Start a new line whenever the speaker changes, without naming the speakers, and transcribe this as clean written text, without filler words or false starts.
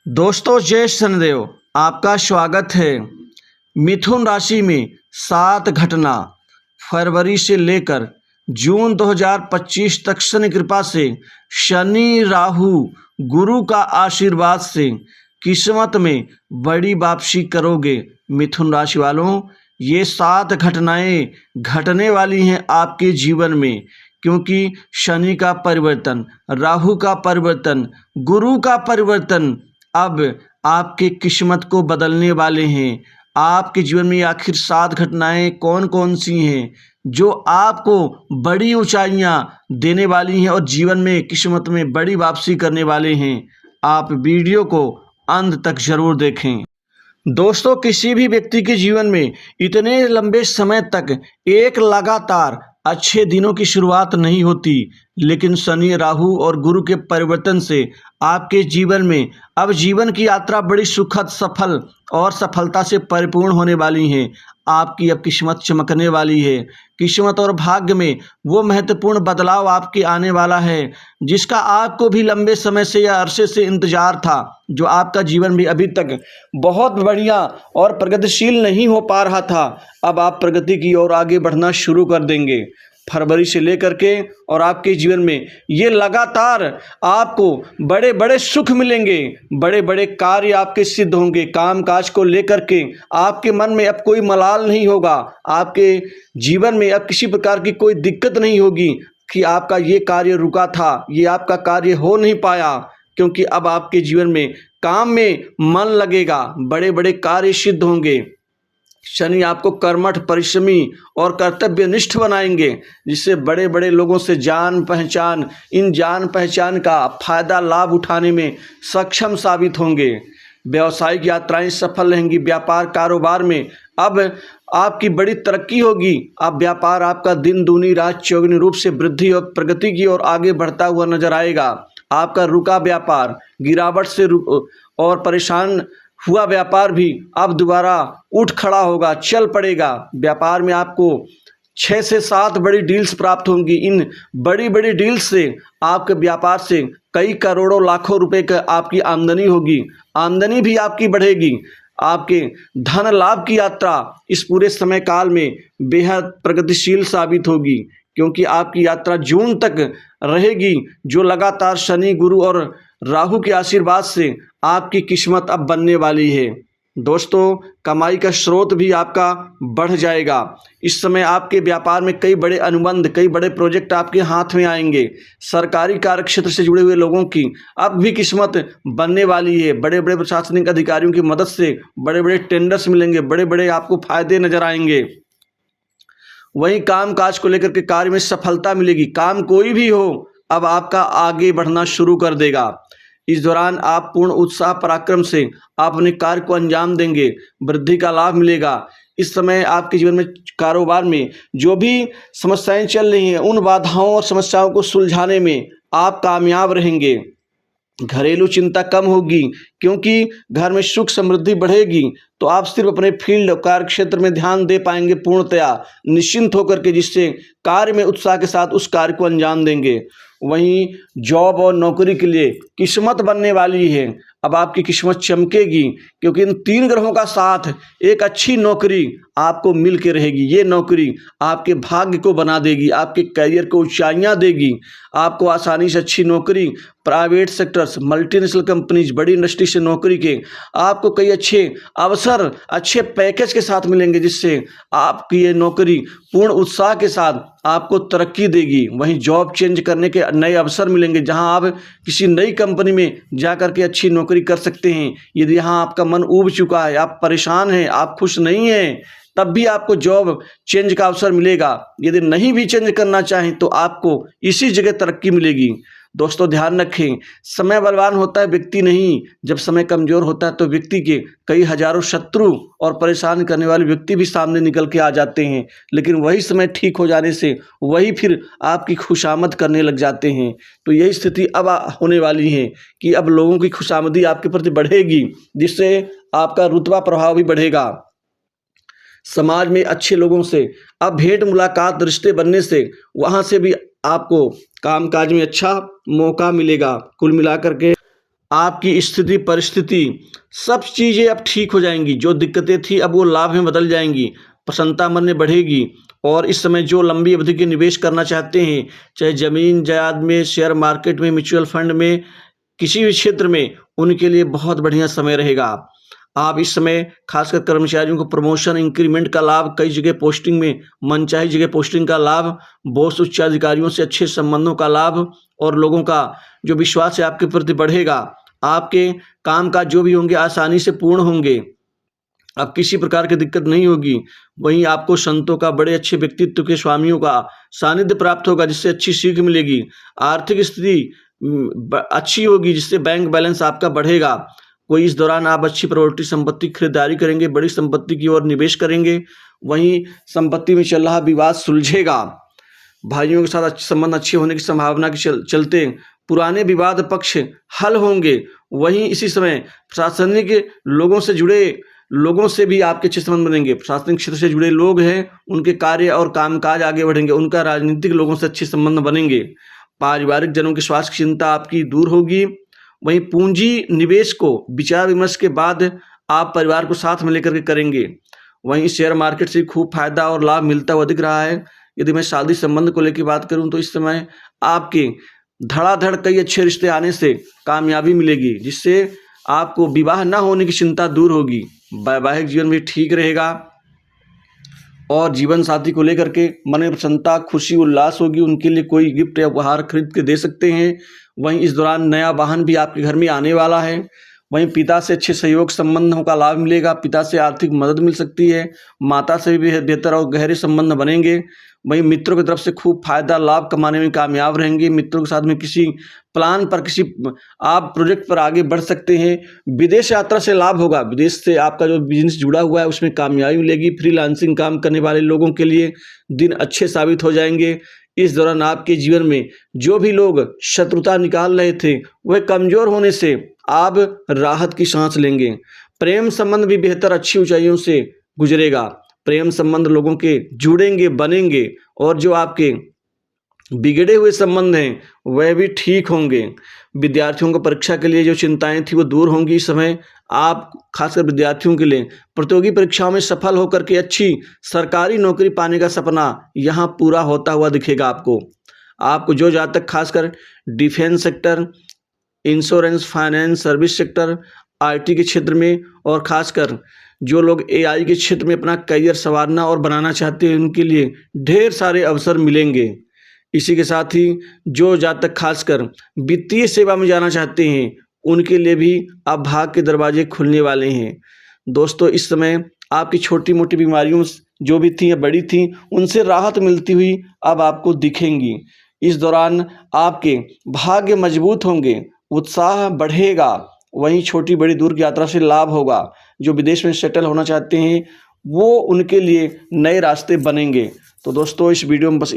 दोस्तों जय शनिदेव, आपका स्वागत है। मिथुन राशि में 7 घटना फरवरी से लेकर जून 2025 तक शनि कृपा से, शनि राहु गुरु का आशीर्वाद से किस्मत में बड़ी वापसी करोगे। मिथुन राशि वालों, ये 7 घटनाएं घटने वाली हैं आपके जीवन में, क्योंकि शनि का परिवर्तन, राहु का परिवर्तन, गुरु का परिवर्तन अब आपके किस्मत को बदलने वाले हैं। आपके जीवन में आखिर 7 घटनाएं कौन कौन सी हैं जो आपको बड़ी ऊंचाइयां देने वाली हैं और जीवन में किस्मत में बड़ी वापसी करने वाले हैं। आप वीडियो को अंत तक जरूर देखें। दोस्तों, किसी भी व्यक्ति के जीवन में इतने लंबे समय तक एक लगातार अच्छे दिनों की शुरुआत नहीं होती, लेकिन शनि राहु और गुरु के परिवर्तन से आपके जीवन में अब जीवन की यात्रा बड़ी सुखद, सफल और सफलता से परिपूर्ण होने वाली है। आपकी अब किस्मत चमकने वाली है। किस्मत और भाग्य में वो महत्वपूर्ण बदलाव आपके आने वाला है जिसका आपको भी लंबे समय से या अरसे से इंतजार था, जो आपका जीवन भी अभी तक बहुत बढ़िया और प्रगतिशील नहीं हो पा रहा था। अब आप प्रगति की ओर आगे बढ़ना शुरू कर देंगे फरवरी से लेकर के, और आपके जीवन में ये लगातार आपको बड़े बड़े सुख मिलेंगे, बड़े बड़े कार्य आपके सिद्ध होंगे। काम काज को लेकर के आपके मन में अब कोई मलाल नहीं होगा। आपके जीवन में अब किसी प्रकार की कोई दिक्कत नहीं होगी कि आपका ये कार्य रुका था, ये आपका कार्य हो नहीं पाया, क्योंकि अब आपके जीवन में काम में मन लगेगा, बड़े बड़े कार्य सिद्ध होंगे। शनि आपको कर्मठ, परिश्रमी और कर्तव्यनिष्ठ बनाएंगे, जिससे बड़े बड़े लोगों से जान पहचान का फायदा लाभ उठाने में सक्षम साबित होंगे। व्यावसायिक यात्राएं सफल रहेंगी। व्यापार कारोबार में अब आपकी बड़ी तरक्की होगी। अब व्यापार आपका दिन दूनी रात चौगुनी रूप से वृद्धि और प्रगति की ओर आगे बढ़ता हुआ नजर आएगा। आपका रुका व्यापार, गिरावट से और परेशान हुआ व्यापार भी अब दोबारा उठ खड़ा होगा, चल पड़ेगा। व्यापार में आपको 6 से 7 बड़ी डील्स प्राप्त होंगी। इन बड़ी बड़ी डील्स से आपके व्यापार से कई करोड़ों लाखों रुपए का आपकी आमदनी होगी। आमदनी भी आपकी बढ़ेगी। आपके धन लाभ की यात्रा इस पूरे समय काल में बेहद प्रगतिशील साबित होगी, क्योंकि आपकी यात्रा जून तक रहेगी, जो लगातार शनि गुरु और राहु के आशीर्वाद से आपकी किस्मत अब बनने वाली है। दोस्तों, कमाई का स्रोत भी आपका बढ़ जाएगा। इस समय आपके व्यापार में कई बड़े अनुबंध, कई बड़े प्रोजेक्ट आपके हाथ में आएंगे। सरकारी कार्य क्षेत्र से जुड़े हुए लोगों की अब भी किस्मत बनने वाली है। बड़े बड़े प्रशासनिक अधिकारियों की मदद से बड़े बड़े टेंडर्स मिलेंगे, बड़े बड़े आपको फायदे नजर आएंगे। वहीं काम काज को लेकर के कार्य में सफलता मिलेगी। काम कोई भी हो, अब आपका आगे बढ़ना शुरू कर देगा। इस दौरान आप पूर्ण उत्साह पराक्रम से आप अपने कार्य को अंजाम देंगे। वृद्धि का लाभ मिलेगा। इस समय आपके जीवन में कारोबार में जो भी समस्याएं चल रही हैं, उन बाधाओं और समस्याओं को सुलझाने में आप कामयाब रहेंगे। घरेलू चिंता कम होगी, क्योंकि घर में सुख समृद्धि बढ़ेगी। तो आप सिर्फ अपने फील्ड कार्य क्षेत्र में ध्यान दे पाएंगे पूर्णतया निश्चिंत होकर के, जिससे कार्य में उत्साह के साथ उस कार्य को अंजाम देंगे। वहीं जॉब और नौकरी के लिए किस्मत बनने वाली है। अब आपकी किस्मत चमकेगी, क्योंकि इन 3 ग्रहों का साथ एक अच्छी नौकरी आपको मिल के रहेगी। ये नौकरी आपके भाग्य को बना देगी, आपके करियर को ऊंचाइयां देगी। आपको आसानी से अच्छी नौकरी, प्राइवेट सेक्टर्स, मल्टीनेशनल कंपनीज, बड़ी इंडस्ट्री से नौकरी के आपको कई अच्छे अवसर, अच्छे पैकेज के साथ मिलेंगे, जिससे आपकी ये नौकरी पूर्ण उत्साह के साथ आपको तरक्की देगी। वहीं जॉब चेंज करने के नए अवसर मिलेंगे, जहां आप किसी नई कंपनी में जाकर के अच्छी नौकरी कर सकते हैं। यदि यहाँ आपका मन ऊब चुका है, आप परेशान हैं, आप खुश नहीं हैं, तब भी आपको जॉब चेंज का अवसर मिलेगा। यदि नहीं भी चेंज करना चाहें तो आपको इसी जगह तरक्की मिलेगी। दोस्तों, ध्यान रखें, समय बलवान होता है व्यक्ति नहीं। जब समय कमजोर होता है तो व्यक्ति के कई हजारों शत्रु और परेशान करने वाले व्यक्ति भी सामने निकल के आ जाते हैं, लेकिन वही समय ठीक हो जाने से वही फिर आपकी खुशामद करने लग जाते हैं। तो यही स्थिति अब होने वाली है कि अब लोगों की खुशामदी आपके प्रति बढ़ेगी, जिससे आपका रुतबा प्रभाव भी बढ़ेगा। समाज में अच्छे लोगों से अब भेंट मुलाकात, रिश्ते बनने से वहाँ से भी आपको कामकाज में अच्छा मौका मिलेगा। कुल मिलाकर के आपकी स्थिति परिस्थिति सब चीज़ें अब ठीक हो जाएंगी। जो दिक्कतें थी अब वो लाभ में बदल जाएंगी, प्रसन्नता मन में बढ़ेगी। और इस समय जो लंबी अवधि के निवेश करना चाहते हैं, चाहे ज़मीन जायदाद में, शेयर मार्केट में, म्यूचुअल फंड में, किसी भी क्षेत्र में, उनके लिए बहुत बढ़िया समय रहेगा। आप इस समय खासकर कर्मचारियों को प्रमोशन, इंक्रीमेंट का लाभ, कई जगह पोस्टिंग में, मनचाही जगह पोस्टिंग का लाभ, बॉस उच्च अधिकारियों से अच्छे संबंधों का लाभ और लोगों का जो विश्वास है आपके प्रति बढ़ेगा। आपके काम काज जो भी होंगे आसानी से पूर्ण होंगे, अब किसी प्रकार की दिक्कत नहीं होगी। वहीं आपको संतों का, बड़े अच्छे व्यक्तित्व के स्वामियों का सानिध्य प्राप्त होगा, जिससे अच्छी सीख मिलेगी। आर्थिक स्थिति अच्छी होगी, जिससे बैंक बैलेंस आपका बढ़ेगा। कोई इस दौरान आप अच्छी प्रॉपर्टी संपत्ति खरीदारी करेंगे, बड़ी संपत्ति की ओर निवेश करेंगे। वहीं संपत्ति में चल रहा विवाद सुलझेगा। भाइयों के साथ संबंध अच्छे होने की संभावना के चलते पुराने विवाद पक्ष हल होंगे। वहीं इसी समय प्रशासनिक लोगों से भी आपके अच्छे संबंध बनेंगे। प्रशासनिक क्षेत्र से जुड़े लोग हैं, उनके कार्य और कामकाज आगे बढ़ेंगे, उनका राजनीतिक लोगों से अच्छे संबंध बनेंगे। पारिवारिक जनों की स्वास्थ्य की चिंता आपकी दूर होगी। वहीं पूंजी निवेश को विचार विमर्श के बाद आप परिवार को साथ में लेकर के करेंगे। वहीं शेयर मार्केट से खूब फायदा और लाभ मिलता हुआ दिख रहा है। यदि मैं शादी संबंध को लेकर बात करूं तो इस समय आपके धड़ाधड़ कई अच्छे रिश्ते आने से कामयाबी मिलेगी, जिससे आपको विवाह न होने की चिंता दूर होगी। वैवाहिक जीवन भी ठीक रहेगा और जीवन साथी को लेकर के मन में प्रसन्नता, खुशी, उल्लास होगी। उनके लिए कोई गिफ्ट या उपहार खरीद के दे सकते हैं। वहीं इस दौरान नया वाहन भी आपके घर में आने वाला है। वहीं पिता से अच्छे सहयोग संबंधों का लाभ मिलेगा, पिता से आर्थिक मदद मिल सकती है, माता से भी बेहतर और गहरे संबंध बनेंगे। वहीं मित्रों की तरफ से खूब फायदा लाभ कमाने में कामयाब रहेंगे। मित्रों के साथ में किसी प्लान पर, किसी आप प्रोजेक्ट पर आगे बढ़ सकते हैं। विदेश यात्रा से लाभ होगा, विदेश से आपका जो बिजनेस जुड़ा हुआ है उसमें कामयाबी मिलेगी। फ्रीलांसिंग काम करने वाले लोगों के लिए दिन अच्छे साबित हो जाएंगे। इस दौरान आपके जीवन में जो भी लोग शत्रुता निकाल रहे थे वह कमजोर होने से आप राहत की सांस लेंगे। प्रेम संबंध भी बेहतर, अच्छी ऊंचाइयों से गुजरेगा। प्रेम संबंध लोगों के जुड़ेंगे, बनेंगे और जो आपके बिगड़े हुए संबंध हैं वह भी ठीक होंगे। विद्यार्थियों को परीक्षा के लिए जो चिंताएं थी वो दूर होंगी। इस समय आप खासकर विद्यार्थियों के लिए प्रतियोगी परीक्षाओं में सफल होकर के अच्छी सरकारी नौकरी पाने का सपना यहाँ पूरा होता हुआ दिखेगा। आपको जो जातक खासकर defence sector, insurance, finance, service sector, IT के क्षेत्र में और खासकर जो लोग एआई के क्षेत्र में अपना करियर संवारना और बनाना चाहते हैं उनके लिए ढेर सारे अवसर मिलेंगे। इसी के साथ ही जो जातक खासकर वित्तीय सेवा में जाना चाहते हैं उनके लिए भी अब भाग के दरवाजे खुलने वाले हैं। दोस्तों, इस समय आपकी छोटी मोटी बीमारियों जो भी थी या बड़ी थी उनसे राहत मिलती हुई अब आपको दिखेंगी। इस दौरान आपके भाग्य मजबूत होंगे, उत्साह बढ़ेगा। वहीं छोटी बड़ी दूर की यात्रा से लाभ होगा। जो विदेश में सेटल होना चाहते हैं वो उनके लिए नए रास्ते बनेंगे। तो दोस्तों, इस वीडियो में बस